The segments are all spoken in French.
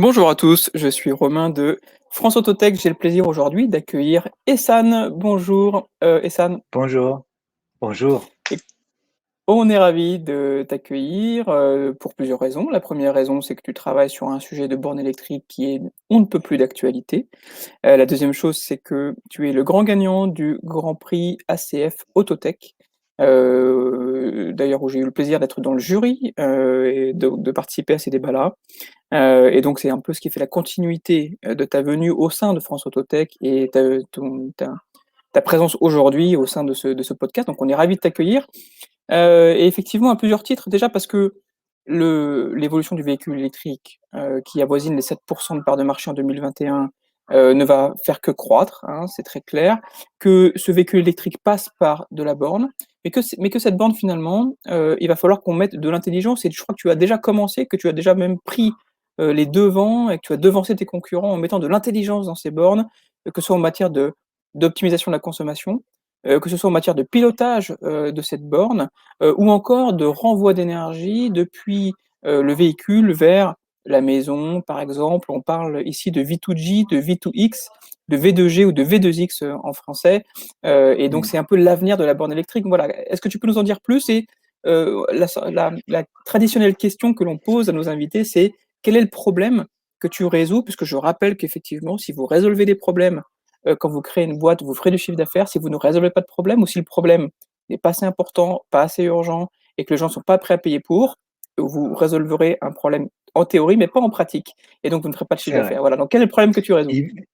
Bonjour à tous, je suis Romain de France Autotech. J'ai le plaisir aujourd'hui d'accueillir Ehsan. Bonjour Ehsan. Bonjour, bonjour. Et on est ravi de t'accueillir pour plusieurs raisons. La première raison, c'est que tu travailles sur un sujet de borne électrique qui est on ne peut plus d'actualité. La deuxième chose, c'est que tu es le grand gagnant du Grand Prix ACF Autotech. D'ailleurs, où j'ai eu le plaisir d'être dans le jury et de participer à ces débats-là. Et donc c'est un peu ce qui fait la continuité, de ta venue au sein de France Autotech et ta présence aujourd'hui au sein de ce podcast. Donc on est ravis de t'accueillir, et effectivement à plusieurs titres. Déjà parce que l'évolution du véhicule électrique, qui avoisine les 7 de part de marché en 2021, ne va faire que croître, hein, c'est très clair. Que ce véhicule électrique passe par de la borne, mais que cette borne finalement, il va falloir qu'on mette de l'intelligence, et je crois que tu as déjà commencé, que tu as déjà même pris les devants et que tu as devancé tes concurrents en mettant de l'intelligence dans ces bornes, que ce soit en matière d'optimisation de la consommation, que ce soit en matière de pilotage, de cette borne, ou encore de renvoi d'énergie depuis, le véhicule vers la maison, par exemple. On parle ici de V2G, de V2X, de V2G ou de V2X, en français, et donc Mmh. c'est un peu l'avenir de la borne électrique. Voilà, est-ce que tu peux nous en dire plus? Et la traditionnelle question que l'on pose à nos invités, c'est: quel est le problème que tu résous? Puisque je rappelle qu'effectivement, si vous résolvez des problèmes, quand vous créez une boîte, vous ferez du chiffre d'affaires. Si vous ne résolvez pas de problème, ou si le problème n'est pas assez important, pas assez urgent et que les gens ne sont pas prêts à payer pour, vous résolverez un problème en théorie, mais pas en pratique, et donc vous ne ferez pas de chiffre C'est vrai. d'affaires. Voilà, donc quel est le problème que tu résous? Il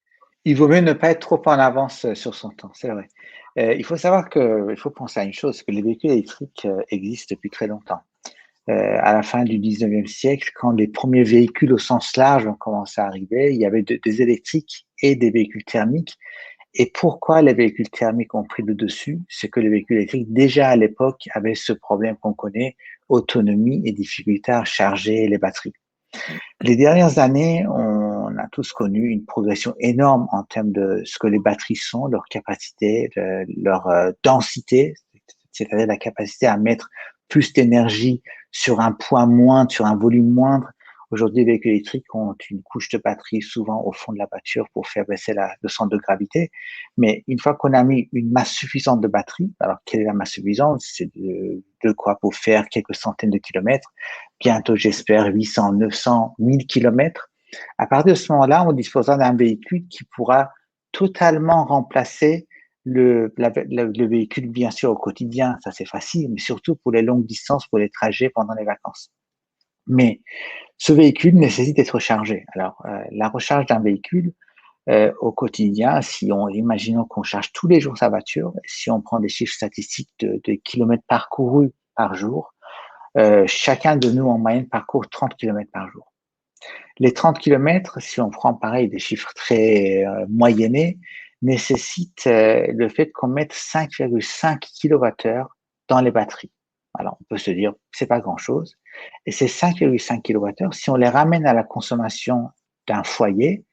il vaut mieux ne pas être trop en avance, sur son temps, c'est vrai. Il faut savoir il faut penser à une chose, que les véhicules électriques, existent depuis très longtemps. À la fin du 19e siècle, quand les premiers véhicules au sens large ont commencé à arriver, il y avait des électriques et des véhicules thermiques. Et pourquoi les véhicules thermiques ont pris le dessus? C'est que les véhicules électriques, déjà à l'époque, avaient ce problème qu'on connaît, autonomie et difficulté à charger les batteries. Les dernières années, on a tous connu une progression énorme en termes de ce que les batteries sont, leur capacité, leur densité, c'est-à-dire la capacité à mettre plus d'énergie sur un poids moindre, sur un volume moindre. Aujourd'hui, les véhicules électriques ont une couche de batterie souvent au fond de la voiture pour faire baisser le centre de gravité. Mais une fois qu'on a mis une masse suffisante de batterie, alors quelle est la masse suffisante? C'est de quoi pour faire quelques centaines de kilomètres, bientôt j'espère 800, 900, 1000 kilomètres. À partir de ce moment-là, on disposera d'un véhicule qui pourra totalement remplacer le véhicule, bien sûr, au quotidien, ça c'est facile, mais surtout pour les longues distances, pour les trajets pendant les vacances. Mais ce véhicule nécessite d'être rechargé. Alors, la recharge d'un véhicule au quotidien, si on imaginons qu'on charge tous les jours sa voiture, si on prend des chiffres statistiques de kilomètres parcourus par jour, chacun de nous en moyenne parcourt 30 kilomètres par jour. Les 30 kilomètres, si on prend pareil des chiffres très moyennés, nécessitent le fait qu'on mette 5,5 kWh dans les batteries. Alors on peut se dire c'est pas grand-chose. Et ces 5,5 kWh, si on les ramène à la consommation d'un foyer,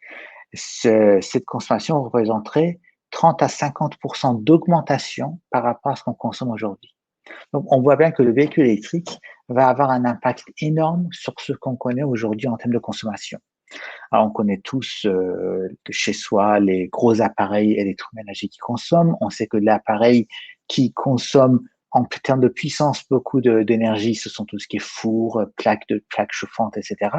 cette consommation représenterait 30 à 50% d'augmentation par rapport à ce qu'on consomme aujourd'hui. Donc, on voit bien que le véhicule électrique va avoir un impact énorme sur ce qu'on connaît aujourd'hui en termes de consommation. Alors, on connaît tous chez soi les gros appareils électroménagers qui consomment. On sait que l'appareil qui consomme en termes de puissance beaucoup d'énergie, ce sont tout ce qui est four, plaques chauffantes, etc.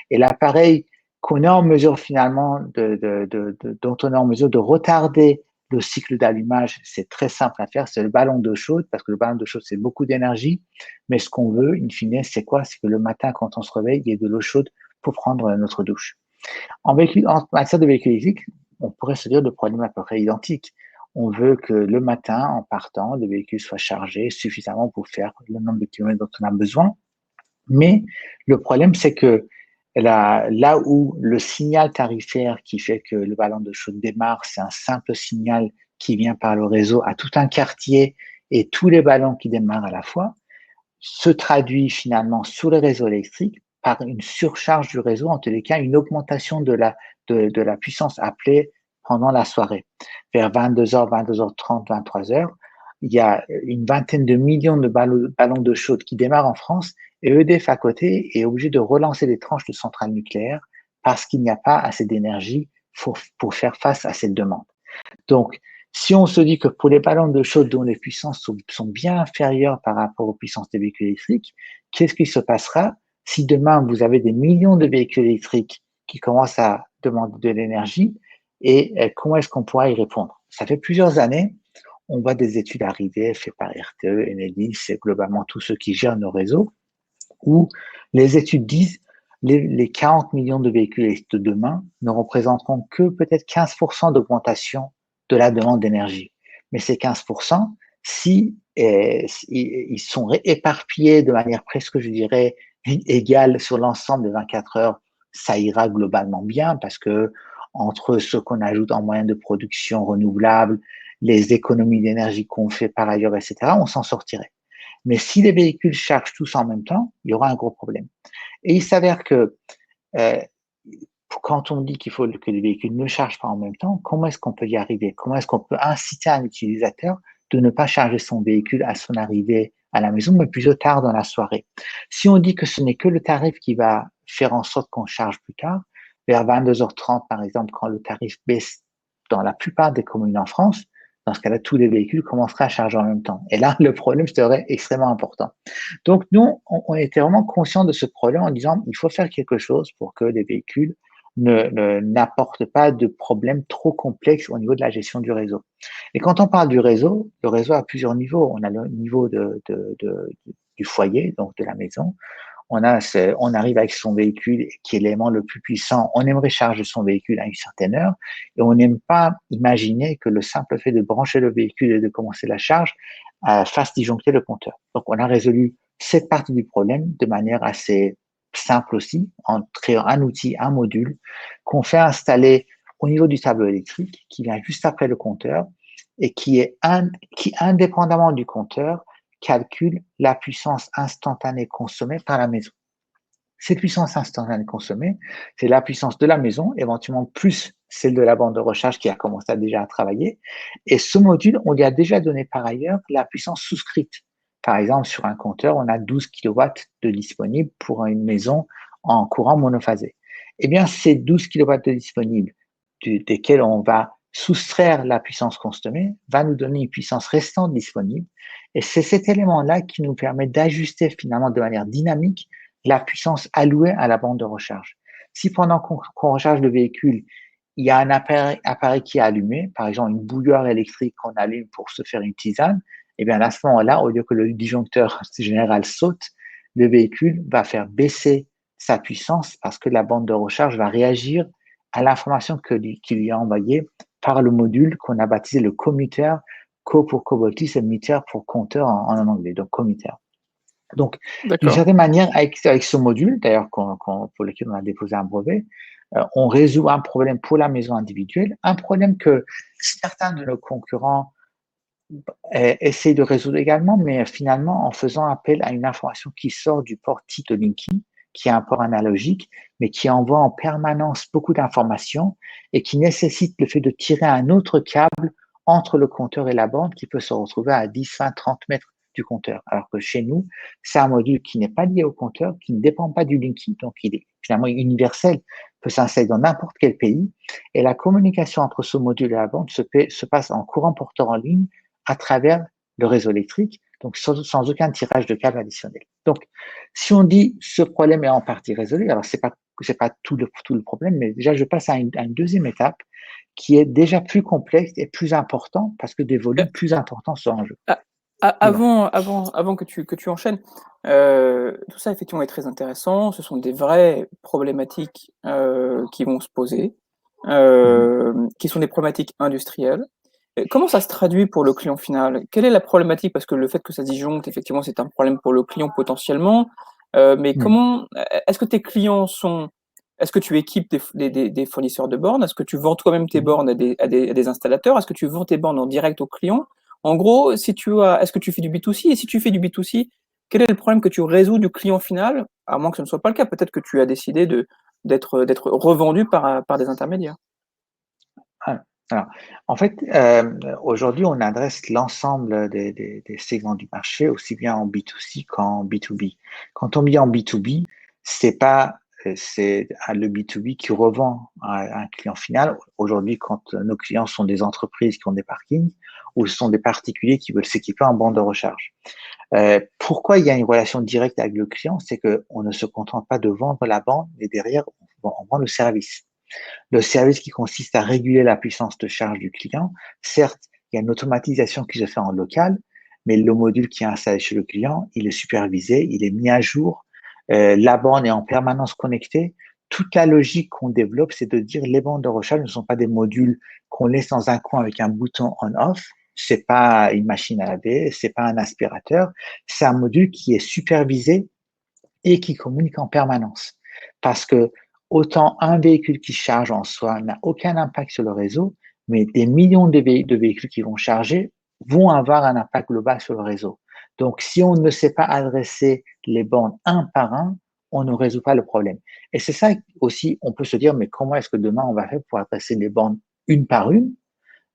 Et l'appareil qu'on est en mesure finalement dont on est en mesure de retarder le cycle d'allumage, c'est très simple à faire, c'est le ballon d'eau chaude, parce que le ballon d'eau chaude, c'est beaucoup d'énergie, mais ce qu'on veut, in fine, c'est quoi? C'est que le matin, quand on se réveille, il y ait de l'eau chaude pour prendre notre douche. En matière de véhicule électrique, on pourrait se dire le problème est à peu près identique. On veut que le matin, en partant, le véhicule soit chargé suffisamment pour faire le nombre de kilomètres dont on a besoin. Mais le problème, c'est que là où le signal tarifaire qui fait que le ballon de chaude démarre, c'est un simple signal qui vient par le réseau à tout un quartier et tous les ballons qui démarrent à la fois, se traduit finalement sur les réseaux électriques par une surcharge du réseau, en tous les cas une augmentation de la puissance appelée pendant la soirée. Vers 22h, 22h30, 23h, il y a une vingtaine de millions de ballons d'eau chaude qui démarrent en France, et EDF à côté est obligé de relancer des tranches de centrales nucléaires parce qu'il n'y a pas assez d'énergie pour faire face à cette demande. Donc, si on se dit que pour les ballons d'eau chaude dont les puissances sont bien inférieures par rapport aux puissances des véhicules électriques, qu'est-ce qui se passera si demain vous avez des millions de véhicules électriques qui commencent à demander de l'énergie et comment est-ce qu'on pourra y répondre? Ça fait plusieurs années, on voit des études arriver faites par RTE, Enedis et globalement tous ceux qui gèrent nos réseaux, où les études disent les 40 millions de véhicules de demain ne représenteront que peut-être 15% d'augmentation de la demande d'énergie. Mais ces 15%, si ils sont éparpillés de manière presque, je dirais, égale sur l'ensemble des 24 heures, ça ira globalement bien parce que entre ce qu'on ajoute en moyens de production renouvelables, les économies d'énergie qu'on fait par ailleurs, etc., on s'en sortirait. Mais si les véhicules chargent tous en même temps, il y aura un gros problème. Et il s'avère que euh, quand on dit qu'il faut que les véhicules ne chargent pas en même temps, comment est-ce qu'on peut y arriver? Comment est-ce qu'on peut inciter un utilisateur de ne pas charger son véhicule à son arrivée à la maison, mais plutôt tard dans la soirée? Si on dit que ce n'est que le tarif qui va faire en sorte qu'on charge plus tard, vers 22h30 par exemple, quand le tarif baisse dans la plupart des communes en France, dans ce cas-là, tous les véhicules commenceraient à charger en même temps. Et là, le problème serait extrêmement important. Donc, nous, on était vraiment conscients de ce problème en disant, il faut faire quelque chose pour que les véhicules n'apportent pas de problèmes trop complexes au niveau de la gestion du réseau. Et quand on parle du réseau, le réseau a plusieurs niveaux. On a le niveau du foyer, donc de la maison. On arrive avec son véhicule qui est l'élément le plus puissant. On aimerait charger son véhicule à une certaine heure et on n'aime pas imaginer que le simple fait de brancher le véhicule et de commencer la charge fasse disjoncter le compteur. Donc, on a résolu cette partie du problème de manière assez simple aussi, en créant un outil, un module qu'on fait installer au niveau du tableau électrique qui vient juste après le compteur et qui, indépendamment du compteur, calcule la puissance instantanée consommée par la maison. Cette puissance instantanée consommée, c'est la puissance de la maison, éventuellement plus celle de la bande de recharge qui a commencé déjà à travailler. Et ce module, on lui a déjà donné par ailleurs la puissance souscrite. Par exemple, sur un compteur, on a 12 kW de disponible pour une maison en courant monophasé. Eh bien, ces 12 kW de disponibles, desquels on va soustraire la puissance consommée, va nous donner une puissance restante disponible. Et c'est cet élément-là qui nous permet d'ajuster finalement de manière dynamique la puissance allouée à la bande de recharge. Si pendant qu'on recharge le véhicule, il y a un appareil qui est allumé, par exemple une bouilloire électrique qu'on allume pour se faire une tisane, et bien à ce moment-là, au lieu que le disjoncteur général saute, le véhicule va faire baisser sa puissance parce que la bande de recharge va réagir à l'information qui lui est envoyée par le module qu'on a baptisé le commuteur, co pour covoltus et meter pour compteur en anglais, donc commuteur. Donc, d'une certaine manière, avec ce module, d'ailleurs pour lequel on a déposé un brevet, on résout un problème pour la maison individuelle, un problème que certains de nos concurrents essayent de résoudre également, mais finalement en faisant appel à une information qui sort du port Tito Linky, qui est un port analogique, mais qui envoie en permanence beaucoup d'informations et qui nécessite le fait de tirer un autre câble entre le compteur et la bande qui peut se retrouver à 10, 20, 30 mètres du compteur. Alors que chez nous, c'est un module qui n'est pas lié au compteur, qui ne dépend pas du Linky, donc il est finalement universel, peut s'installer dans n'importe quel pays. Et la communication entre ce module et la bande se passe en courant porteur en ligne à travers le réseau électrique, donc sans aucun tirage de câble additionnel. Donc, si on dit ce problème est en partie résolu, alors c'est pas tout le problème, mais déjà je passe à une deuxième étape qui est déjà plus complexe et plus important parce que des volumes plus importants sont en jeu. Avant que tu enchaînes, tout ça effectivement est très intéressant. Ce sont des vraies problématiques qui vont se poser, qui sont des problématiques industrielles. Comment ça se traduit pour le client final? Quelle est la problématique? Parce que le fait que ça disjoncte, effectivement, c'est un problème pour le client potentiellement. Mais comment est-ce que tes clients sont est-ce que tu équipes des fournisseurs de bornes? Est-ce que tu vends toi-même tes bornes à des installateurs? Est-ce que tu vends tes bornes en direct aux clients? En gros, est-ce que tu fais du B2C? Et si tu fais du B2C, quel est le problème que tu résous du client final? À moins que ce ne soit pas le cas. Peut-être que tu as décidé d'être revendu par des intermédiaires. Alors, en fait, aujourd'hui, on adresse l'ensemble des segments du marché, aussi bien en B2C qu'en B2B. Quand on dit en B2B, c'est pas c'est le B2B qui revend à un client final. Aujourd'hui, quand nos clients sont des entreprises qui ont des parkings ou ce sont des particuliers qui veulent s'équiper en borne de recharge. Pourquoi il y a une relation directe avec le client? C'est qu'on ne se contente pas de vendre la borne, mais derrière, on vend le service. Le service qui consiste à réguler la puissance de charge du client. Certes, il y a une automatisation qui se fait en local, mais le module qui est installé chez le client, il est supervisé, il est mis à jour. La borne est en permanence connectée. Toute la logique qu'on développe, c'est de dire les bornes de recharge ne sont pas des modules qu'on laisse dans un coin avec un bouton on/off. C'est pas une machine à laver, c'est pas un aspirateur. C'est un module qui est supervisé et qui communique en permanence. Parce que autant un véhicule qui charge en soi n'a aucun impact sur le réseau, mais des millions de véhicules qui vont charger vont avoir un impact global sur le réseau. Donc, si on ne sait pas adresser les bornes un par un, on ne résout pas le problème. Et c'est ça aussi, on peut se dire, mais comment est-ce que demain on va faire pour adresser les bornes une par une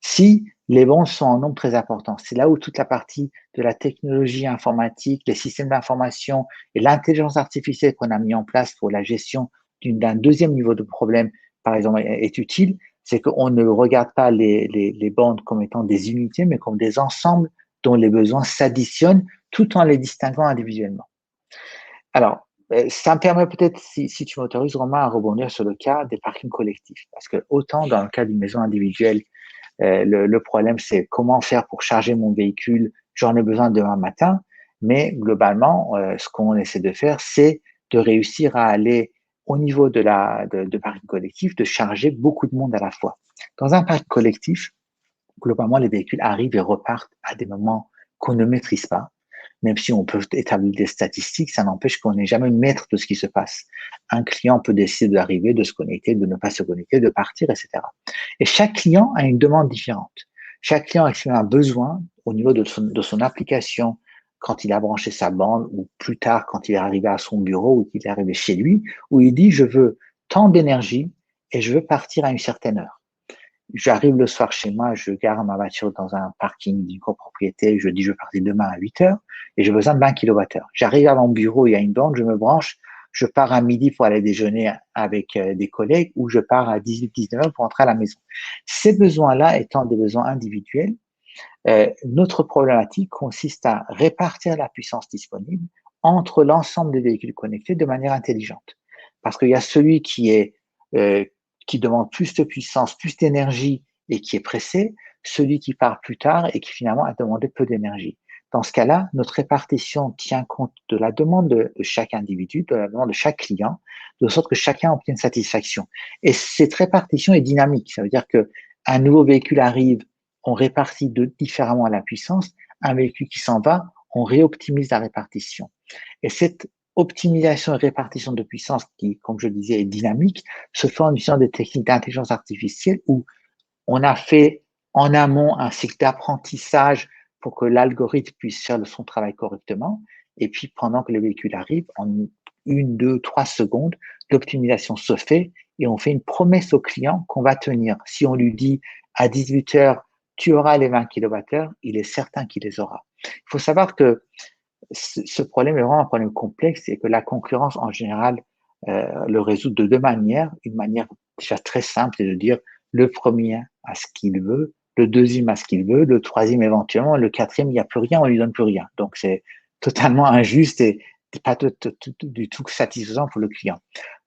si les bornes sont en nombre très important? C'est là où toute la partie de la technologie informatique, les systèmes d'information et l'intelligence artificielle qu'on a mis en place pour la gestion d'un deuxième niveau de problème, par exemple, est utile. C'est qu'on ne regarde pas les bornes comme étant des unités, mais comme des ensembles dont les besoins s'additionnent tout en les distinguant individuellement. Alors, ça me permet peut-être, si tu m'autorises, Romain, à rebondir sur le cas des parkings collectifs. Parce que autant dans le cas d'une maison individuelle, le problème, c'est comment faire pour charger mon véhicule. J'en ai besoin demain matin. Mais globalement, ce qu'on essaie de faire, c'est de réussir à aller au niveau de parking collectif, de charger beaucoup de monde à la fois. Dans un parc collectif, globalement, les véhicules arrivent et repartent à des moments qu'on ne maîtrise pas. Même si on peut établir des statistiques, ça n'empêche qu'on n'est jamais maître de ce qui se passe. Un client peut décider d'arriver, de se connecter, de ne pas se connecter, de partir, etc. Et chaque client a une demande différente. Chaque client exprime un besoin au niveau de son application quand il a branché sa bande ou plus tard quand il est arrivé à son bureau ou qu'il est arrivé chez lui, où il dit je veux tant d'énergie et je veux partir à une certaine heure. J'arrive le soir chez moi, je gare ma voiture dans un parking d'une copropriété, je dis je vais partir demain à 8 heures et j'ai besoin de 20 kWh. J'arrive à mon bureau, il y a une borne, je me branche, je pars à midi pour aller déjeuner avec des collègues ou je pars à 18-19 heures pour rentrer à la maison. Ces besoins-là étant des besoins individuels, notre problématique consiste à répartir la puissance disponible entre l'ensemble des véhicules connectés de manière intelligente. Parce qu'il y a celui qui demande plus de puissance, plus d'énergie et qui est pressé, celui qui part plus tard et qui finalement a demandé peu d'énergie. Dans ce cas-là, notre répartition tient compte de la demande de chaque individu, de la demande de chaque client, de sorte que chacun obtienne satisfaction. Et cette répartition est dynamique. Ça veut dire que un nouveau véhicule arrive, on répartit différemment la puissance. Un véhicule qui s'en va, on réoptimise la répartition. Et cette optimisation et répartition de puissance qui, comme je disais, est dynamique, se fait en utilisant des techniques d'intelligence artificielle où on a fait en amont un cycle d'apprentissage pour que l'algorithme puisse faire son travail correctement. Et puis, pendant que le véhicule arrive, en 1, 2, 3 secondes, l'optimisation se fait et on fait une promesse au client qu'on va tenir. Si on lui dit à 18 heures, tu auras les 20 kWh, il est certain qu'il les aura. Il faut savoir que ce problème est vraiment un problème complexe et que la concurrence, en général, le résout de deux manières. Une manière déjà très simple, c'est de dire le premier a ce qu'il veut, le deuxième a ce qu'il veut, le troisième éventuellement, le quatrième, il n'y a plus rien, on lui donne plus rien. Donc, c'est totalement injuste et pas du tout satisfaisant pour le client.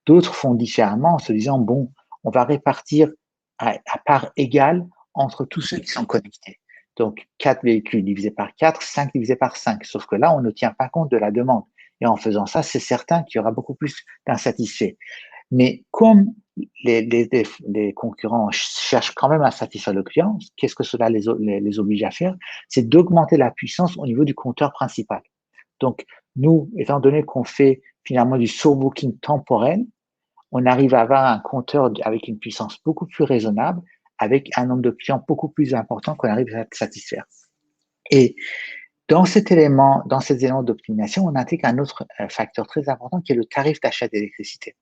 D'autres font différemment en se disant, bon, on va répartir à part égale entre tous ceux qui sont connectés. Donc, 4 véhicules divisés par 4, 5 divisés par 5. Sauf que là, on ne tient pas compte de la demande. Et en faisant ça, c'est certain qu'il y aura beaucoup plus d'insatisfaits. Mais comme les concurrents cherchent quand même à satisfaire le client, qu'est-ce que cela les oblige à faire? C'est d'augmenter la puissance au niveau du compteur principal. Donc, nous, étant donné qu'on fait finalement du surbooking temporel, on arrive à avoir un compteur avec une puissance beaucoup plus raisonnable, avec un nombre de clients beaucoup plus important qu'on arrive à satisfaire. Et dans ces éléments d'optimisation, on intègre un autre facteur très important qui est le tarif d'achat d'électricité.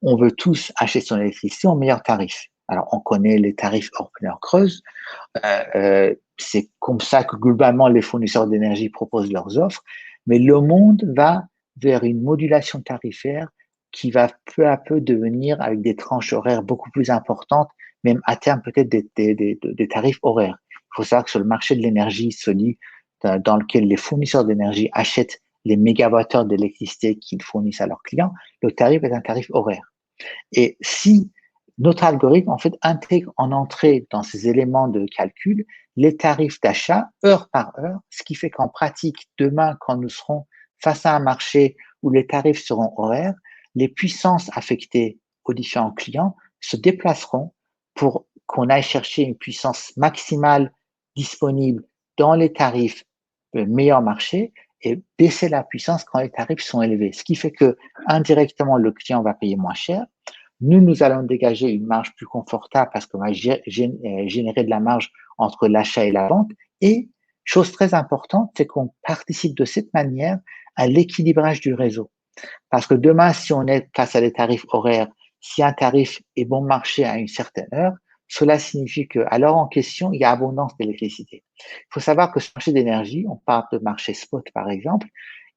On veut tous acheter son électricité au meilleur tarif. Alors, on connaît les tarifs hors Creuse. C'est comme ça que globalement les fournisseurs d'énergie proposent leurs offres. Mais le monde va vers une modulation tarifaire qui va peu à peu devenir avec des tranches horaires beaucoup plus importantes, même à terme peut-être des tarifs horaires. Il faut savoir que sur le marché de l'énergie, celui dans lequel les fournisseurs d'énergie achètent les mégawattheures d'électricité qu'ils fournissent à leurs clients, le tarif est un tarif horaire. Et si notre algorithme, en fait, intègre en entrée dans ces éléments de calcul les tarifs d'achat heure par heure, ce qui fait qu'en pratique, demain, quand nous serons face à un marché où les tarifs seront horaires, les puissances affectées aux différents clients se déplaceront pour qu'on aille chercher une puissance maximale disponible dans les tarifs meilleur marché et baisser la puissance quand les tarifs sont élevés. Ce qui fait que indirectement, le client va payer moins cher. Nous allons dégager une marge plus confortable parce qu'on va générer de la marge entre l'achat et la vente. Et, chose très importante, c'est qu'on participe de cette manière à l'équilibrage du réseau. Parce que demain, si on est face à des tarifs horaires, si un tarif est bon marché à une certaine heure, cela signifie qu'à l'heure en question, il y a abondance d'électricité. Il faut savoir que sur le marché d'énergie, on parle de marché spot par exemple,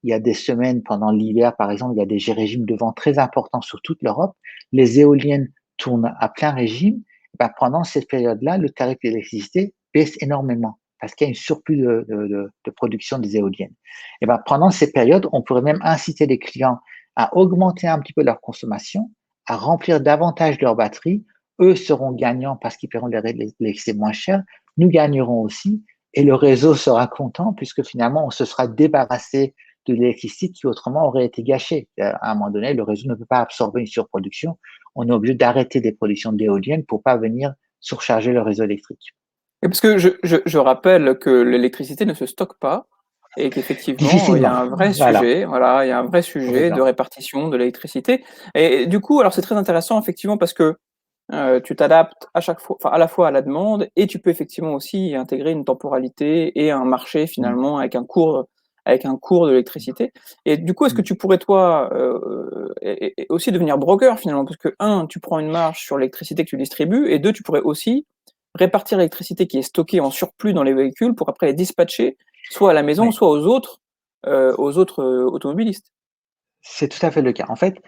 il y a des semaines pendant l'hiver, par exemple, il y a des régimes de vent très importants sur toute l'Europe. Les éoliennes tournent à plein régime. Ben, pendant cette période-là, le tarif d'électricité baisse énormément parce qu'il y a une surplus de production des éoliennes. Et ben, pendant ces périodes, on pourrait même inciter les clients à augmenter un petit peu leur consommation, à remplir davantage leur batterie. Eux seront gagnants parce qu'ils paieront l'électricité moins cher. Nous gagnerons aussi et le réseau sera content puisque finalement, on se sera débarrassé de l'électricité qui autrement aurait été gâchée. À un moment donné, le réseau ne peut pas absorber une surproduction. On est obligé d'arrêter des productions d'éoliennes pour pas venir surcharger le réseau électrique. Et parce que je rappelle que l'électricité ne se stocke pas et qu'effectivement, il y a Difficilement. un vrai Voilà. sujet, voilà, il y a un vrai sujet de Complètement. répartition de l'électricité et du coup, alors c'est très intéressant effectivement parce que, tu t'adaptes à chaque fois enfin, à la fois à la demande et tu peux effectivement aussi intégrer une temporalité et un marché Mm. finalement avec un cours de l'électricité et du coup, est-ce que Mm. tu pourrais toi, et aussi devenir broker finalement? Parce que un, tu prends une marge sur l'électricité que tu distribues et 2, tu pourrais aussi répartir l'électricité qui est stockée en surplus dans les véhicules pour après les dispatcher, soit à la maison, Oui, soit aux autres, automobilistes. c'est tout à fait le cas. En fait,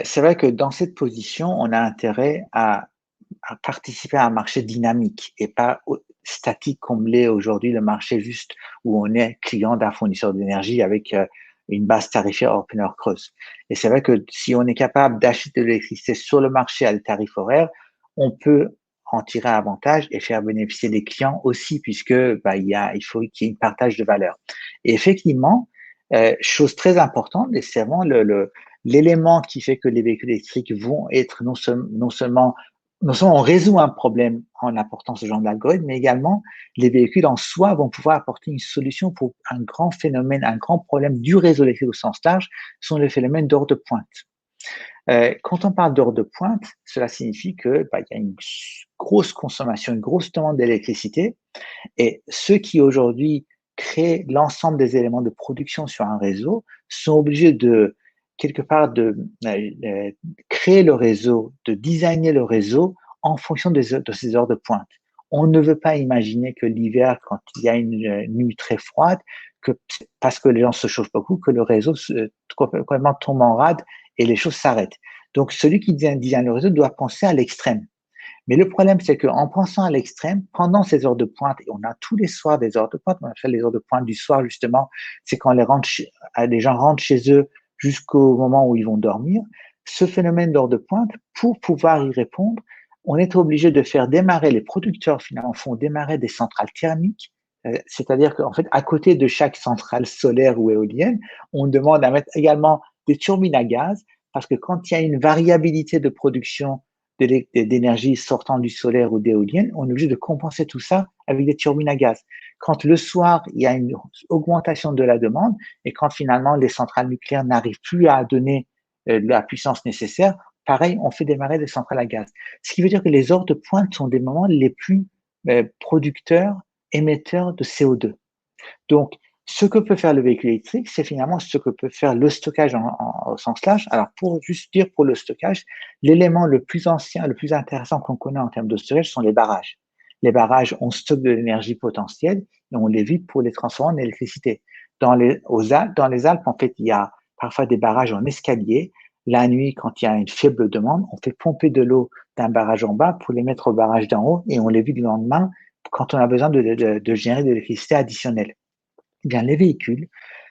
c'est vrai que dans cette position, on a intérêt à participer à un marché dynamique et pas statique comme l'est aujourd'hui le marché juste où on est client d'un fournisseur d'énergie avec une base tarifaire hors pleine heure creuse. Et c'est vrai que si on est capable d'acheter de l'électricité sur le marché à des tarifs horaires, on peut en tirer avantage et faire bénéficier les clients aussi puisque bah, il faut qu'il y ait un partage de valeur. Et effectivement, chose très importante, et c'est vraiment l'élément qui fait que les véhicules électriques vont être non seulement on résout un problème en apportant ce genre d'algorithme, mais également les véhicules en soi vont pouvoir apporter une solution pour un grand phénomène, un grand problème du réseau électrique au sens large, sont les phénomènes d'heure de pointe. Quand on parle d'heure de pointe, cela signifie que bah, il y a une grosse consommation, une grosse demande d'électricité, et ceux qui aujourd'hui créent l'ensemble des éléments de production sur un réseau sont obligés de quelque part de créer le réseau, de designer le réseau en fonction de ces heures de pointe. On ne veut pas imaginer que l'hiver, quand il y a une nuit très froide, que parce que les gens se chauffent beaucoup, que le réseau complètement tombe en rade et les choses s'arrêtent. Donc, celui qui design le réseau doit penser à l'extrême. Mais le problème, c'est qu'en pensant à l'extrême, pendant ces heures de pointe, et on a tous les soirs des heures de pointe, on appelle les heures de pointe du soir, justement, c'est quand les gens rentrent chez eux jusqu'au moment où ils vont dormir. Ce phénomène d'heures de pointe, pour pouvoir y répondre, on est obligé de faire démarrer, les producteurs finalement font démarrer des centrales thermiques, c'est-à-dire qu'en fait, à côté de chaque centrale solaire ou éolienne, on demande à mettre également des turbines à gaz, parce que quand il y a une variabilité de production d'énergie sortant du solaire ou d'éolienne, on est obligé de compenser tout ça avec des turbines à gaz. Quand le soir, il y a une augmentation de la demande et quand finalement les centrales nucléaires n'arrivent plus à donner la puissance nécessaire, pareil, on fait démarrer des centrales à gaz. Ce qui veut dire que les heures de pointe sont des moments les plus producteurs, émetteurs de CO2. Donc, ce que peut faire le véhicule électrique, c'est finalement ce que peut faire le stockage au sens large. Alors, pour juste dire pour le stockage, l'élément le plus ancien, le plus intéressant qu'on connaît en termes de stockage sont les barrages. Les barrages, on stocke de l'énergie potentielle et on les vide pour les transformer en électricité. Dans les Alpes, en fait, il y a parfois des barrages en escalier La nuit, quand il y a une faible demande, on fait pomper de l'eau d'un barrage en bas pour les mettre au barrage d'en haut et on les vide le lendemain quand on a besoin de générer de l'électricité additionnelle. Eh bien, les véhicules,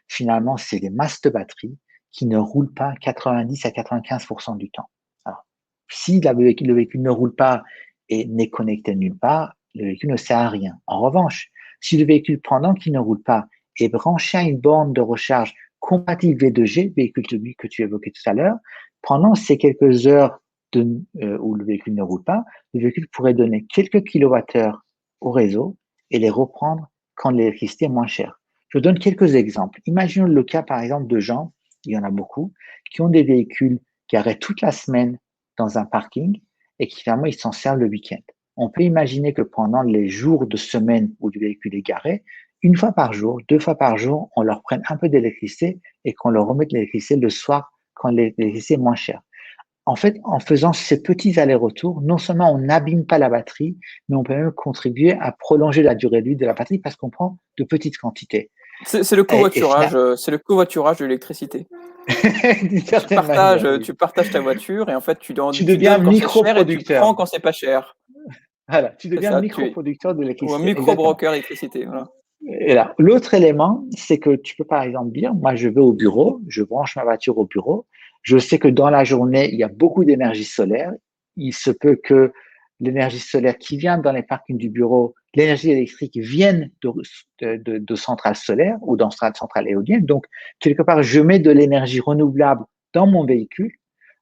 finalement, c'est des masses de batterie qui ne roulent pas 90 à 95% du temps. Alors, si le véhicule ne roule pas et n'est connecté nulle part, le véhicule ne sert à rien. En revanche, si le véhicule, pendant qu'il ne roule pas, est branché à une borne de recharge compatible V2G, véhicule que tu évoquais tout à l'heure, pendant ces quelques heures où le véhicule ne roule pas, le véhicule pourrait donner quelques kilowattheures au réseau et les reprendre quand l'électricité est moins chère. Je donne quelques exemples. Imaginons le cas, par exemple, de gens, il y en a beaucoup, qui ont des véhicules garés toute la semaine dans un parking et qui finalement, ils s'en servent le week-end. On peut imaginer que pendant les jours de semaine où le véhicule est garé, une fois par jour, deux fois par jour, on leur prenne un peu d'électricité et qu'on leur remette l'électricité le soir quand l'électricité est moins chère. En fait, en faisant ces petits allers-retours, non seulement on n'abîme pas la batterie, mais on peut même contribuer à prolonger la durée de vie de la batterie parce qu'on prend de petites quantités. C'est le Et covoiturage, c'est le covoiturage de l'électricité. d'une certaine manière, oui. Tu partages ta voiture et en fait Tu tu deviens donnes quand c'est cher et tu prends microproducteur. quand c'est pas cher. Voilà, tu C'est deviens ça, tu es microproducteur de ou un l'électricité. Exactement. micro-broker électricité, voilà. Et là, l'autre élément, c'est que tu peux par exemple dire, moi je vais au bureau, je branche ma voiture au bureau, je sais que dans la journée, il y a beaucoup d'énergie solaire. Il se peut que l'énergie solaire qui vient dans les parkings du bureau, l'énergie électrique vienne de centrales solaires ou dans centrales éoliennes. Donc, quelque part, je mets de l'énergie renouvelable dans mon véhicule.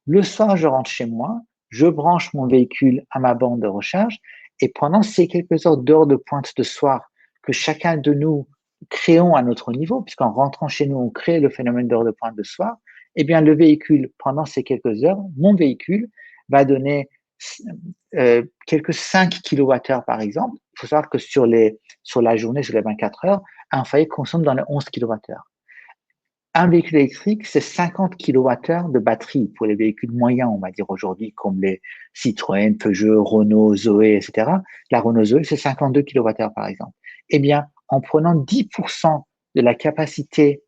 Le soir, je rentre chez moi, je branche mon véhicule à ma borne de recharge et pendant ces quelques heures d'heures de pointe de soir, que chacun de nous créons à notre niveau, puisqu'en rentrant chez nous, on crée le phénomène d'heure de pointe de soir, eh bien, le véhicule, pendant ces quelques heures, mon véhicule va donner quelques 5 kWh par exemple. Il faut savoir que sur la journée, sur les 24 heures, un foyer consomme dans les 11 kWh. Un véhicule électrique, c'est 50 kWh de batterie pour les véhicules moyens, on va dire aujourd'hui, comme les Citroën, Peugeot, Renault, Zoé, etc. La Renault Zoé, c'est 52 kWh par exemple. Eh bien, en prenant 10% de la capacité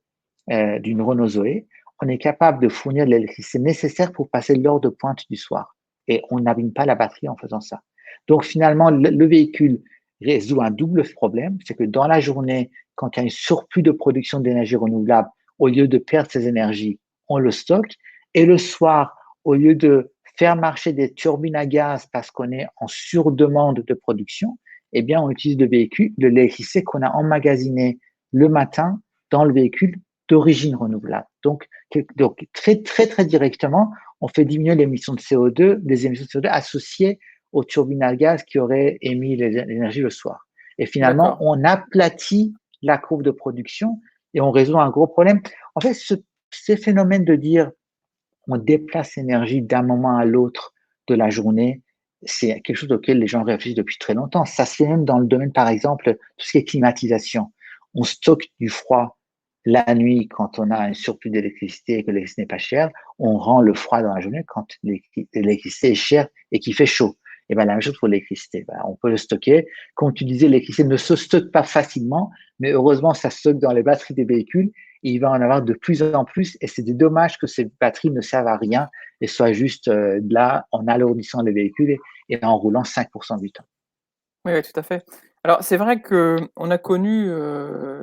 d'une Renault Zoé, on est capable de fournir l'électricité nécessaire pour passer l'heure de pointe du soir. Et on n'abîme pas la batterie en faisant ça. Donc finalement, le véhicule résout un double problème, c'est que dans la journée, quand il y a un surplus de production d'énergie renouvelable, au lieu de perdre ces énergies, on le stocke. Et le soir, au lieu de faire marcher des turbines à gaz parce qu'on est en surdemande de production, eh bien, on utilise de l'électricité qu'on a emmagasiné le matin dans le véhicule d'origine renouvelable. Donc, très, très, très directement, on fait diminuer l'émission de CO2, des émissions de CO2 associées aux turbines à gaz qui auraient émis l'énergie le soir. Et finalement, D'accord. on aplatit la courbe de production et on résout un gros problème. En fait, ces phénomènes de dire on déplace l'énergie d'un moment à l'autre de la journée, c'est quelque chose auquel les gens réfléchissent depuis très longtemps. Ça se fait même dans le domaine, par exemple, tout ce qui est climatisation. On stocke du froid la nuit quand on a un surplus d'électricité et que l'électricité n'est pas chère. On rend le froid dans la journée quand l'électricité est chère et qu'il fait chaud. Et ben la même chose pour l'électricité. Ben, on peut le stocker. Comme tu disais, l'électricité ne se stocke pas facilement, mais heureusement, ça se stocke dans les batteries des véhicules et il va en avoir de plus en plus. Et c'est dommage que ces batteries ne servent à rien et soient juste là en alourdissant les véhicules et en roulant 5% du temps. Oui, oui, tout à fait. Alors c'est vrai qu'on a connu,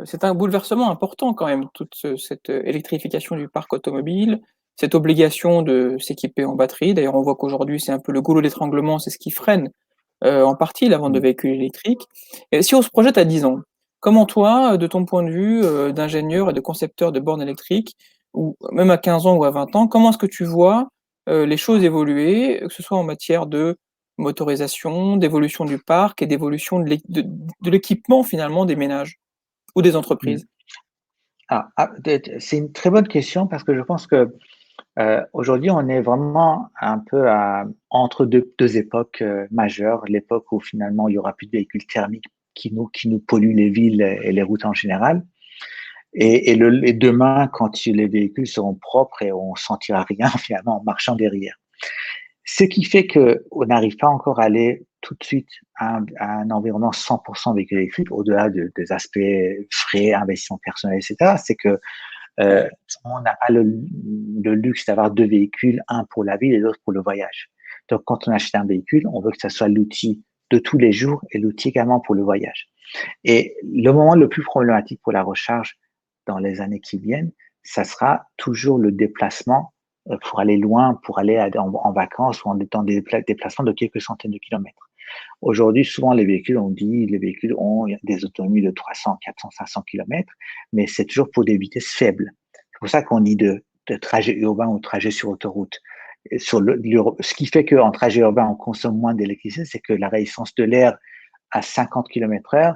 c'est un bouleversement important quand même, toute cette électrification du parc automobile, cette obligation de s'équiper en batterie. D'ailleurs, on voit qu'aujourd'hui, c'est un peu le goulot d'étranglement, c'est ce qui freine, en partie la vente de Mm. véhicules électriques. Et si on se projette à 10 ans, comment toi, de ton point de vue, d'ingénieur et de concepteur de bornes électriques, ou même à 15 ans ou à 20 ans, comment est-ce que tu vois, les choses évoluer, que ce soit en matière de motorisation, d'évolution du parc et d'évolution de l'équipement finalement des ménages ou des Mm. entreprises? C'est une très bonne question parce que je pense que aujourd'hui, on est vraiment un peu entre deux époques majeures. L'époque où finalement il y aura plus de véhicules thermiques qui nous polluent les villes et les routes en général. Et demain, quand les véhicules seront propres et on sentira rien finalement en marchant derrière. Ce qui fait qu'on n'arrive pas encore à aller tout de suite à un environnement 100% véhicule électrique, au-delà des aspects frais, investissement personnel, etc. C'est que Tout le monde n'a pas le luxe d'avoir deux véhicules, un pour la ville et l'autre pour le voyage. Donc, quand on achète un véhicule, on veut que ça soit l'outil de tous les jours et l'outil également pour le voyage. Et le moment le plus problématique pour la recharge dans les années qui viennent, ça sera toujours le déplacement pour aller loin, pour aller en vacances ou dans des déplacements de quelques centaines de kilomètres. Aujourd'hui, souvent, les véhicules ont des autonomies de 300, 400, 500 kilomètres, mais c'est toujours pour des vitesses faibles. C'est pour ça qu'on dit de trajet urbain ou trajet sur autoroute. Ce qui fait qu'en trajet urbain, on consomme moins d'électricité, c'est que la résistance de l'air à 50 km/h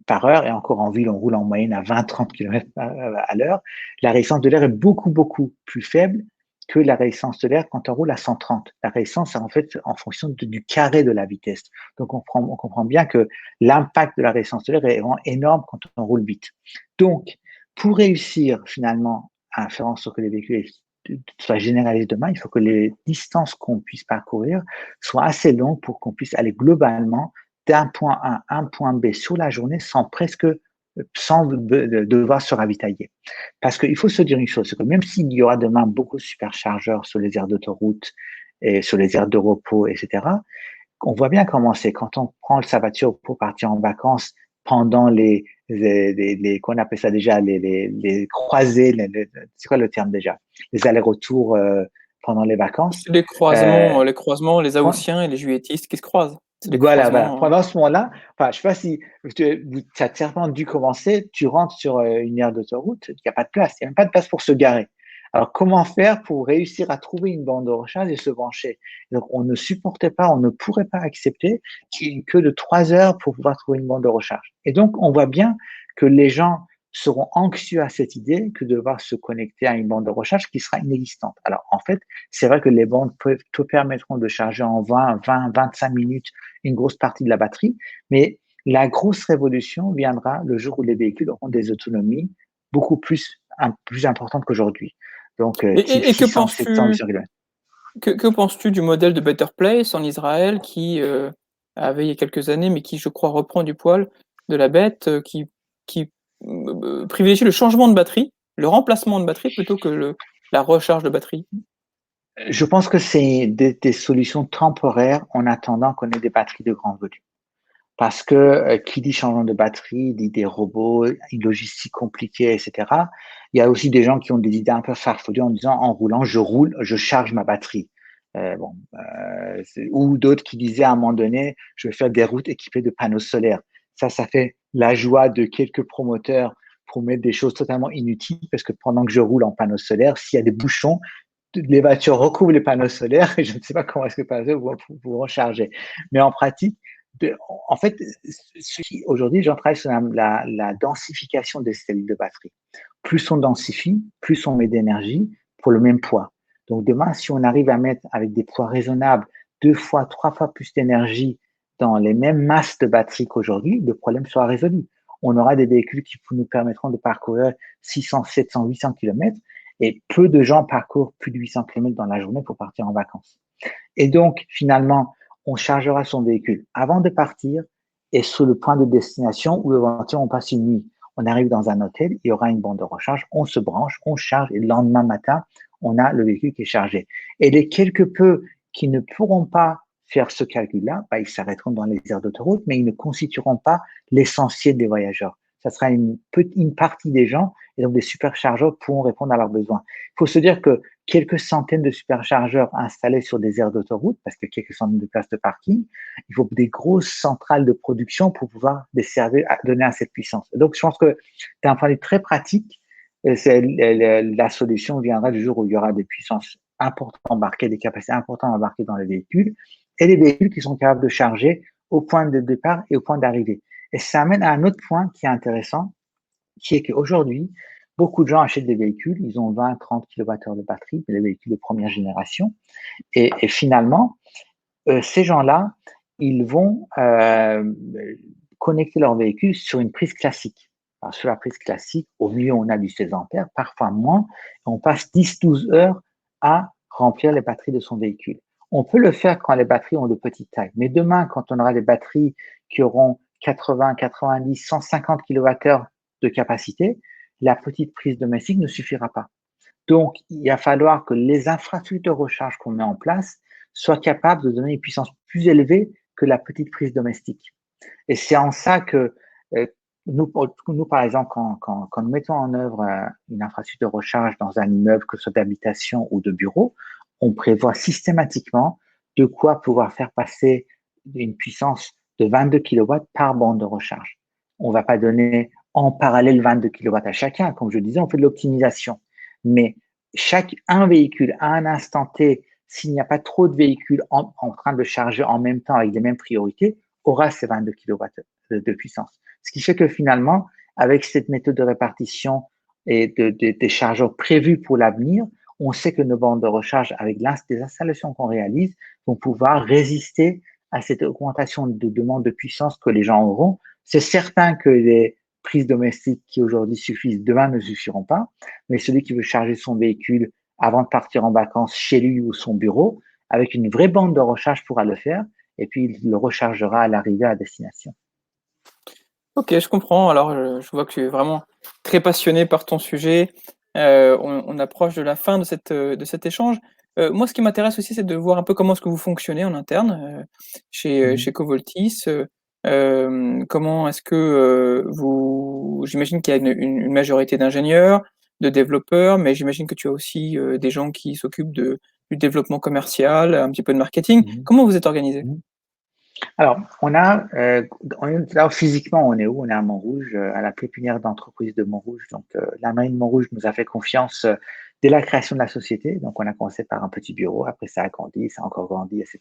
par heure, et encore en ville, on roule en moyenne à 20-30 km à l'heure. La résistance de l'air est beaucoup, beaucoup plus faible que la résistance de l'air quand on roule à 130. La résistance, c'est en fait en fonction du carré de la vitesse. Donc, on comprend bien que l'impact de la résistance de l'air est vraiment énorme quand on roule vite. Donc, pour réussir finalement à faire en sorte que les véhicules soient généralisés demain, il faut que les distances qu'on puisse parcourir soient assez longues pour qu'on puisse aller globalement d'un point A à un point B sur la journée sans devoir se ravitailler. Parce qu'il faut se dire une chose, c'est que même s'il y aura demain beaucoup de superchargeurs sur les aires d'autoroute et sur les aires de repos, etc., on voit bien comment c'est. Quand on prend sa voiture pour partir en vacances pendant qu'on appelle ça déjà, les croisées, c'est quoi le terme déjà? Les allers-retours pendant les vacances. C'est Euh, les croisements, les Haussiens et les Juilletistes qui se croisent. C'est les voilà. croisements, Pendant ce moment-là, enfin, je sais pas si tu as certainement dû commencer, tu rentres sur une aire d'autoroute, il n'y a pas de place, il n'y a même pas de place pour se garer. Alors, comment faire pour réussir à trouver une bande de recharge et se brancher? Donc, on ne supportait pas, on ne pourrait pas accepter qu'il n'y ait que de 3 heures pour pouvoir trouver une bande de recharge. Et donc, on voit bien que les gens seront anxieux à cette idée que de devoir se connecter à une bande de recharge qui sera inexistante. Alors, en fait, c'est vrai que les bandes te permettront de charger en 25 minutes une grosse partie de la batterie, mais la grosse révolution viendra le jour où les véhicules auront des autonomies beaucoup plus importantes qu'aujourd'hui. Donc, type et 600, 700, 800 km. que penses-tu du modèle de Better Place en Israël qui, avait il y a quelques années, mais qui je crois reprend du poil de la bête, qui privilégie le changement de batterie, le remplacement de batterie plutôt que la recharge de batterie? Je pense que c'est des solutions temporaires en attendant qu'on ait des batteries de grand volume. Parce que qui dit changement de batterie, dit des robots, une logistique compliquée, etc. Il y a aussi des gens qui ont des idées un peu farfelues en disant en roulant, je roule, je charge ma batterie. Ou d'autres qui disaient à un moment donné, je vais faire des routes équipées de panneaux solaires. Ça fait la joie de quelques promoteurs pour mettre des choses totalement inutiles parce que pendant que je roule en panneaux solaires, s'il y a des bouchons, les voitures recouvrent les panneaux solaires et je ne sais pas comment est-ce que les panneaux solaires vont vous recharger. Mais en pratique, en fait, aujourd'hui, j'en travaille sur la densification des cellules de batterie. Plus on densifie, plus on met d'énergie pour le même poids. Donc demain, si on arrive à mettre avec des poids raisonnables 2 fois, 3 fois plus d'énergie dans les mêmes masses de batterie qu'aujourd'hui, le problème sera résolu. On aura des véhicules qui nous permettront de parcourir 600, 700, 800 km et peu de gens parcourent plus de 800 km dans la journée pour partir en vacances. Et donc, finalement, on chargera son véhicule avant de partir et sur le point de destination où éventuellement on passe une nuit. On arrive dans un hôtel, il y aura une bande de recharge, on se branche, on charge et le lendemain matin, on a le véhicule qui est chargé. Et les quelque peu qui ne pourront pas faire ce calcul-là, bah, ils s'arrêteront dans les aires d'autoroute, mais ils ne constitueront pas l'essentiel des voyageurs. Ça sera une partie des gens et donc des superchargeurs pourront répondre à leurs besoins. Il faut se dire que quelques centaines de superchargeurs installés sur des aires d'autoroute, parce qu'il y a quelques centaines de places de parking, il faut des grosses centrales de production pour pouvoir desservir, donner à cette puissance. Donc, je pense que d'un point de vue très pratique, la solution viendra du jour où il y aura des puissances importantes embarquées, des capacités importantes embarquées dans les véhicules, et les véhicules qui sont capables de charger au point de départ et au point d'arrivée. Et ça amène à un autre point qui est intéressant, qui est qu'aujourd'hui, beaucoup de gens achètent des véhicules, ils ont 20-30 kWh de batterie, les véhicules de première génération, et finalement, ces gens-là, ils vont connecter leur véhicule sur une prise classique. Alors, sur la prise classique, au mieux, on a du 16 ampères, parfois moins, et on passe 10-12 heures à remplir les batteries de son véhicule. On peut le faire quand les batteries ont de petites tailles, mais demain, quand on aura des batteries qui auront 80, 90, 150 kWh de capacité, la petite prise domestique ne suffira pas. Donc, il va falloir que les infrastructures de recharge qu'on met en place soient capables de donner une puissance plus élevée que la petite prise domestique. Et c'est en ça que euh, nous, par exemple, quand nous mettons en œuvre une infrastructure de recharge dans un immeuble, que ce soit d'habitation ou de bureau, on prévoit systématiquement de quoi pouvoir faire passer une puissance de 22 kilowatts par bande de recharge. On ne va pas donner en parallèle 22 kilowatts à chacun. Comme je disais, on fait de l'optimisation. Mais un véhicule à un instant T, s'il n'y a pas trop de véhicules en train de charger en même temps avec les mêmes priorités, aura ces 22 kilowatts de puissance. Ce qui fait que finalement, avec cette méthode de répartition et des chargeurs prévus pour l'avenir, on sait que nos bandes de recharge, avec les installations qu'on réalise, vont pouvoir résister à cette augmentation de demande de puissance que les gens auront. C'est certain que les prises domestiques qui aujourd'hui suffisent, demain ne suffiront pas, mais celui qui veut charger son véhicule avant de partir en vacances chez lui ou son bureau, avec une vraie bande de recharge pourra le faire, et puis il le rechargera à l'arrivée à destination. OK, je comprends. Alors, je vois que tu es vraiment très passionné par ton sujet. On approche de la fin de cet échange. Moi, ce qui m'intéresse aussi, c'est de voir un peu comment est-ce que vous fonctionnez en interne, Mmh. chez Covoltis. Comment est-ce que, j'imagine qu'il y a une majorité d'ingénieurs, de développeurs, mais j'imagine que tu as aussi, des gens qui s'occupent du développement commercial, un petit peu de marketing. Mmh. Comment vous êtes organisés? Mmh. Alors, alors physiquement, on est où? On est à Montrouge, à la pépinière d'entreprise de Montrouge. Donc, la mairie de Montrouge nous a fait confiance dès la création de la société. Donc, on a commencé par un petit bureau, après ça a grandi, ça a encore grandi, etc.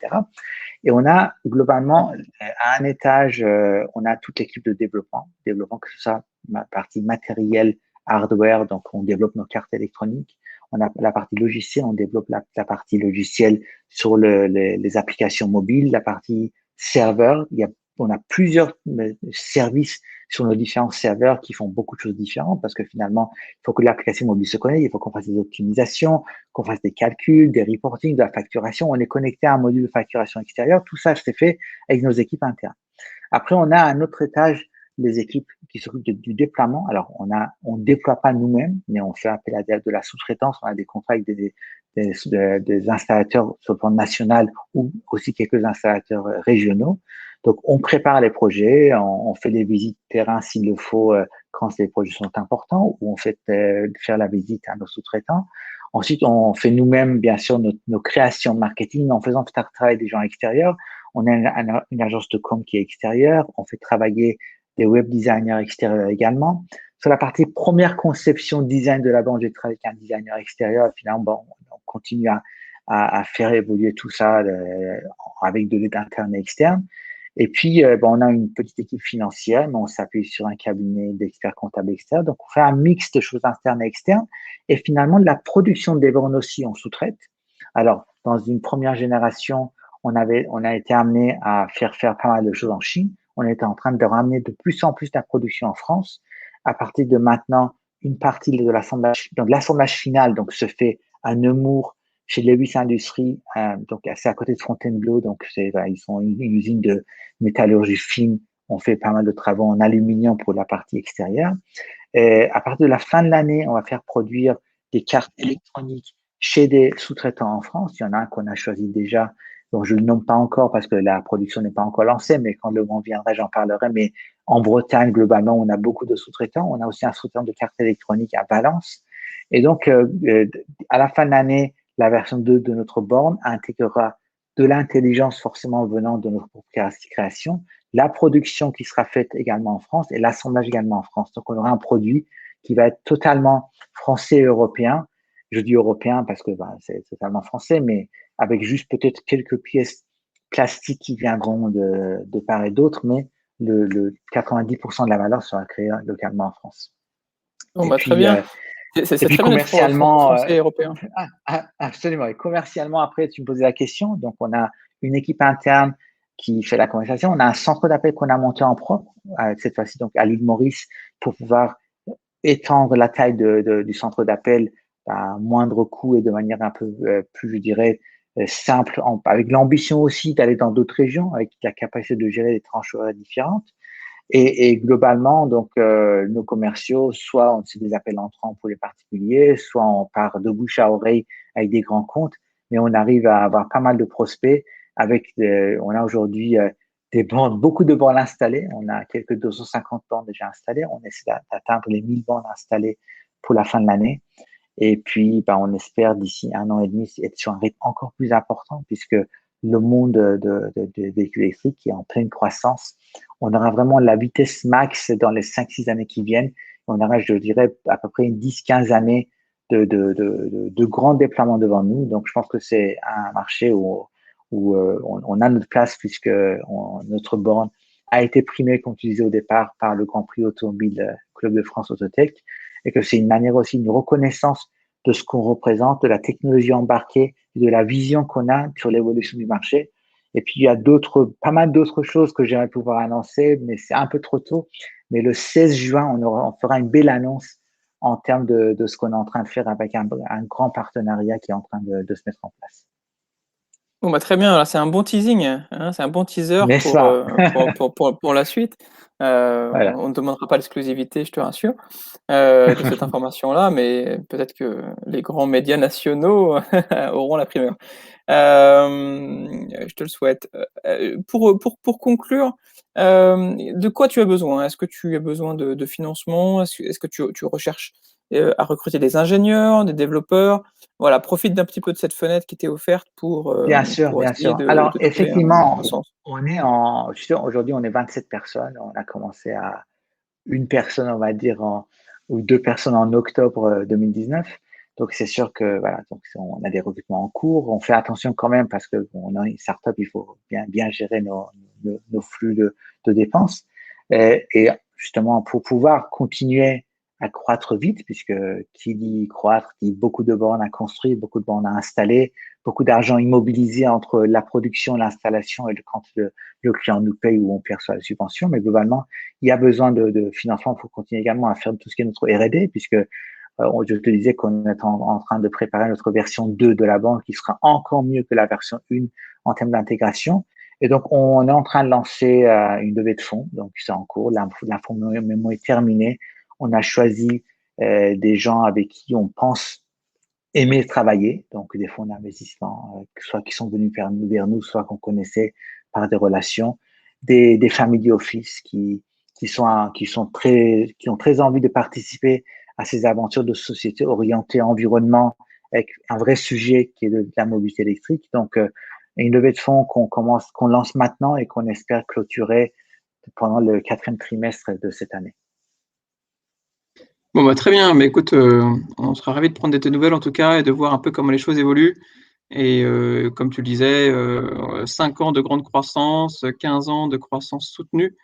Et on a globalement, à un étage, on a toute l'équipe de développement que ce soit ma partie matériel, hardware, donc on développe nos cartes électroniques. On a la partie logicielle, on développe la partie logicielle sur les applications mobiles, la partie serveur. On a plusieurs services sur nos différents serveurs qui font beaucoup de choses différentes parce que finalement, il faut que l'application mobile se connecte, il faut qu'on fasse des optimisations, qu'on fasse des calculs, des reporting, de la facturation. On est connecté à un module de facturation extérieure. Tout ça, c'est fait avec nos équipes internes. Après, on a à un autre étage les équipes qui s'occupent du déploiement. Alors, on déploie pas nous-mêmes, mais on fait appel à de la sous-traitance. On a des contrats avec des installateurs sur le plan national ou aussi quelques installateurs régionaux. Donc, on prépare les projets, on fait des visites terrain s'il le faut quand les projets sont importants, ou on fait faire la visite à nos sous-traitants. Ensuite, on fait nous-mêmes, bien sûr, nos créations marketing en faisant travailler des gens extérieurs. On a une agence de com qui est extérieure. On fait travailler des web designers extérieurs également. Sur la partie première conception design de la banque, j'ai travaillé avec un designer extérieur. Et finalement, bon, on continue à faire évoluer tout ça avec de l'aide interne et externe. Et puis, bon, on a une petite équipe financière, mais on s'appuie sur un cabinet d'experts comptables externes. Donc, on fait un mix de choses internes et externes. Et finalement, la production des bornes aussi, on sous-traite. Alors, dans une première génération, on a été amené à faire pas mal de choses en Chine. On était en train de ramener de plus en plus la production en France. À partir de maintenant, une partie de l'assemblage, donc l'assemblage final, donc se fait à Nemours, chez Lewis Industries, donc c'est à côté de Fontainebleau, donc ils sont une usine de métallurgie fine. On fait pas mal de travaux en aluminium pour la partie extérieure. Et à partir de la fin de l'année, on va faire produire des cartes électroniques chez des sous-traitants en France. Il y en a un qu'on a choisi déjà, dont je ne le nomme pas encore parce que la production n'est pas encore lancée, mais quand le moment viendra, j'en parlerai. Mais en Bretagne, globalement, on a beaucoup de sous-traitants. On a aussi un sous-traitant de cartes électroniques à Valence. Et donc, à la fin de l'année, la version 2 de notre borne intégrera de l'intelligence forcément venant de notre création, la production qui sera faite également en France et l'assemblage également en France. Donc, on aura un produit qui va être totalement français et européen. Je dis européen parce que c'est totalement français, mais avec juste peut-être quelques pièces plastiques qui viendront de part et d'autre, mais le 90% de la valeur sera créée localement en France. Bon, Et bah, très puis, bien. C'est très bien d'être commercialement, français et européen. absolument. Et commercialement, après, tu me posais la question. Donc, on a une équipe interne qui fait la conversation. On a un centre d'appel qu'on a monté en propre, cette fois-ci donc à l'île Maurice, pour pouvoir étendre la taille du centre d'appel à moindre coût et de manière un peu plus, je dirais, simple, avec l'ambition aussi d'aller dans d'autres régions, avec la capacité de gérer des tranches horaires différentes. Et globalement, donc, nos commerciaux, soit c'est des appels entrants pour les particuliers, soit on part de bouche à oreille avec des grands comptes, mais on arrive à avoir pas mal de prospects on a aujourd'hui des bornes, beaucoup de bornes installées. On a quelques 250 bornes déjà installées. On essaie d'atteindre les 1000 bornes installées pour la fin de l'année. Et puis, bah, on espère d'ici 1 an et demi être sur un rythme encore plus important puisque le monde des véhicules électriques est en pleine croissance. On aura vraiment la vitesse max dans les 5-6 années qui viennent. On aura, je dirais, à peu près 10-15 années de grands déploiements devant nous. Donc, je pense que c'est un marché où on a notre place puisque notre borne a été primée, comme tu disais au départ, par le Grand Prix automobile Club de France Autotech et que c'est une manière aussi, une reconnaissance de ce qu'on représente, de la technologie embarquée, de la vision qu'on a sur l'évolution du marché. Et puis, il y a pas mal d'autres choses que j'aimerais pouvoir annoncer, mais c'est un peu trop tôt. Mais le 16 juin, on fera une belle annonce en termes de ce qu'on est en train de faire avec un grand partenariat qui est en train de se mettre en place. Bon, bah, très bien, alors c'est un bon teasing, hein, c'est un bon teaser N'est-ce pas? pour la suite. Voilà. On ne demandera pas l'exclusivité, je te rassure, de cette information-là, mais peut-être que les grands médias nationaux auront la primeur. Je te le souhaite. Pour conclure, de quoi tu as besoin? Est-ce que tu as besoin de financement? Est-ce que tu recherches, à recruter des ingénieurs, des développeurs? Voilà, profite d'un petit peu de cette fenêtre qui t'est offerte Bien sûr, pour bien essayer sûr. Alors, de trouver un effectivement, sens. aujourd'hui, on est 27 personnes. On a commencé à une personne, on va dire, ou deux personnes en octobre 2019. Donc, c'est sûr que, voilà, donc, on a des recrutements en cours. On fait attention quand même parce que bon, on a une startup, il faut bien gérer nos flux de dépenses. Et justement, pour pouvoir continuer à croître vite, puisque qui dit croître dit beaucoup de bornes à construire, beaucoup de bornes à installer, beaucoup d'argent immobilisé entre la production, l'installation et quand le client nous paye ou on perçoit la subvention. Mais globalement, il y a besoin de financement pour continuer également à faire tout ce qui est notre R&D, puisque je te disais qu'on est en train de préparer notre version 2 de la banque qui sera encore mieux que la version 1 en termes d'intégration. Et donc, on est en train de lancer une levée de fonds, donc c'est en cours. La fonds mémo est terminée. On a choisi des gens avec qui on pense aimer travailler, donc des fonds d'investissement, soit qui sont venus vers nous, soit qu'on connaissait par des relations, des family office qui ont très envie de participer à ces aventures de société orientées environnement avec un vrai sujet qui est de la mobilité électrique. Donc, une levée de fonds qu'on lance maintenant et qu'on espère clôturer pendant le 4e trimestre de cette année. Bon, bah, très bien. Mais écoute, on sera ravis de prendre de tes nouvelles en tout cas et de voir un peu comment les choses évoluent. Et comme tu le disais, 5 ans de grande croissance, 15 ans de croissance soutenue.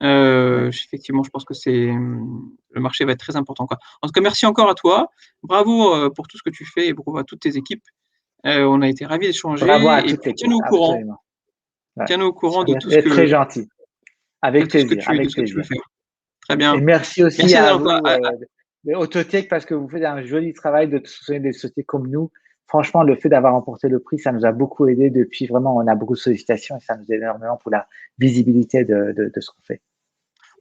Ouais. Effectivement, je pense que le marché va être très important, quoi. En tout cas, merci encore à toi. Bravo pour tout ce que tu fais et bravo à toutes tes équipes. On a été ravis Bravo à d'échanger et toute puis l'équipe, absolument. Ouais. tiens-nous au courant de Super. Et très gentil. de Avec tout ce que plaisir, tu, de avec ce que tu veux plaisir. faire. Très Et bien. merci aussi Merci à Adrien. vous, de Autotech, parce que vous faites un joli travail de soutenir des sociétés comme nous. Franchement, le fait d'avoir remporté le prix, ça nous a beaucoup aidé depuis. Vraiment, on a beaucoup de sollicitations et ça nous aide énormément pour la visibilité de ce qu'on fait.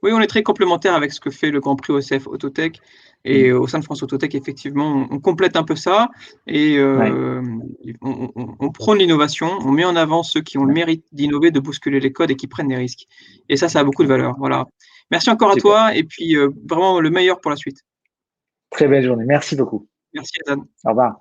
Oui, on est très complémentaires avec ce que fait le Grand Prix OCF Autotech Mm. et au sein de France Autotech, effectivement, on complète un peu ça et Ouais, on prône l'innovation, on met en avant ceux qui ont le ouais, mérite d'innover, de bousculer les codes et qui prennent des risques. Et ça a beaucoup de ouais. valeur. Voilà. Merci encore à Super. toi et puis vraiment le meilleur pour la suite. Très belle journée. Merci beaucoup. Merci Adam. Au revoir.